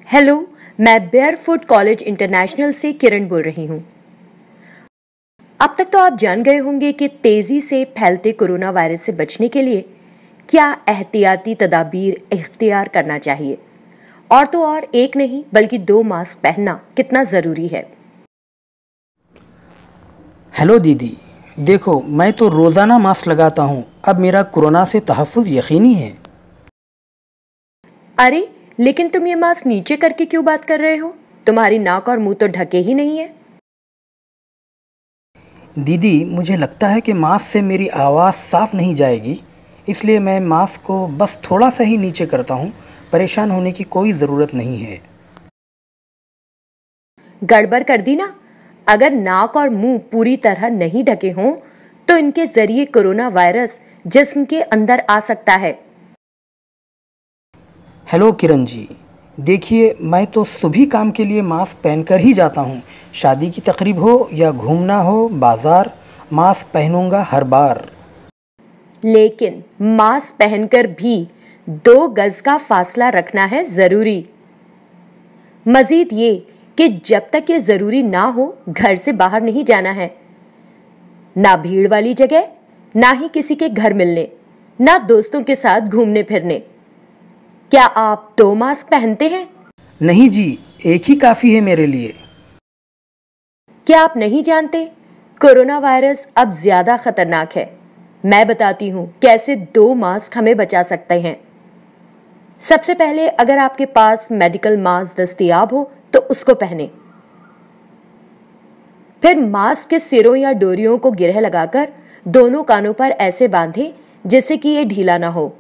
Hello, मैं barefoot college international से किरण बोल रही हूँ। अब तक तो आप जान गए होंगे कि तेजी से फैलते कोरोना वायरस से बचने के लिए क्या एहतियाती तदाबीर इख्तियार करना चाहिए, और तो और एक नहीं बल्कि 2 मास्क पहनना कितना ज़रूरी है। हेलो दीदी, देखो मैं तो रोज़ाना मास्क लगाता हूँ। अब मेरा कोरोना से तहफ़्फ़ुज़ यकीनी है। अरे, लेकिन तुम ये मास्क नीचे करके क्यों बात कर रहे हो? तुम्हारी नाक और मुंह तो ढके ही नहीं है। दीदी, मुझे लगता है कि मास्क से मेरी आवाज़ साफ नहीं जाएगी, इसलिए मैं मास्क को बस थोड़ा सा ही नीचे करता हूँ। परेशान होने की कोई ज़रूरत नहीं है। गड़बड़ कर दी ना। अगर नाक और मुंह पूरी तरह नहीं ढके हों तो इनके जरिए कोरोना वायरस जिस्म के अंदर आ सकता है। हेलो किरण जी, देखिए मैं तो सभी काम के लिए मास्क पहनकर ही जाता हूँ। शादी की तकरीब हो या घूमना हो बाज़ार, मास्क पहनूंगा हर बार। लेकिन मास्क पहनकर भी 2 गज का फासला रखना है जरूरी। मजीद ये कि जब तक ये जरूरी ना हो घर से बाहर नहीं जाना है। ना भीड़ वाली जगह, ना ही किसी के घर मिलने, ना दोस्तों के साथ घूमने फिरने। क्या आप 2 मास्क पहनते हैं? नहीं जी, एक ही काफ़ी है मेरे लिए। क्या आप नहीं जानते, कोरोना वायरस अब ज्यादा खतरनाक है। मैं बताती हूं कैसे 2 मास्क हमें बचा सकते हैं। सबसे पहले, अगर आपके पास मेडिकल मास्क दस्तयाब हो तो उसको पहने। फिर मास्क के सिरों या डोरियों को गिरह लगाकर दोनों कानों पर ऐसे बांधें जिससे कि ये ढीला ना हो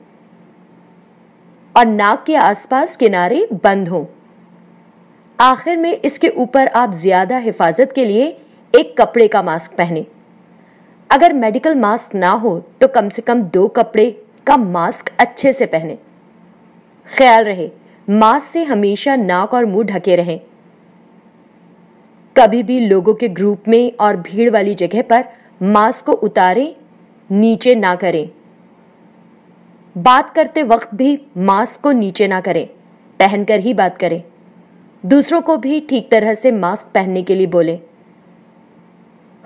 और नाक के आसपास किनारे बंद हों। आखिर में इसके ऊपर आप ज्यादा हिफाजत के लिए एक कपड़े का मास्क पहने। अगर मेडिकल मास्क ना हो तो कम से कम 2 कपड़े का मास्क अच्छे से पहने। ख्याल रहे, मास्क से हमेशा नाक और मुंह ढके रहें। कभी भी लोगों के ग्रुप में और भीड़ वाली जगह पर मास्क को उतारें, नीचे ना करें। बात करते वक्त भी मास्क को नीचे ना करें, पहनकर ही बात करें। दूसरों को भी ठीक तरह से मास्क पहनने के लिए बोलें।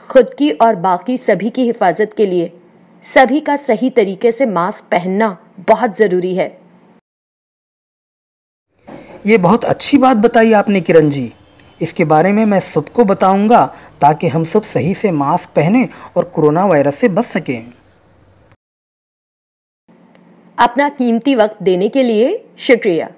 खुद की और बाकी सभी की हिफाजत के लिए सभी का सही तरीके से मास्क पहनना बहुत जरूरी है। ये बहुत अच्छी बात बताई आपने किरण जी। इसके बारे में मैं सबको बताऊंगा ताकि हम सब सही से मास्क पहने और कोरोना वायरस से बच सकें। अपना कीमती वक्त देने के लिए शुक्रिया।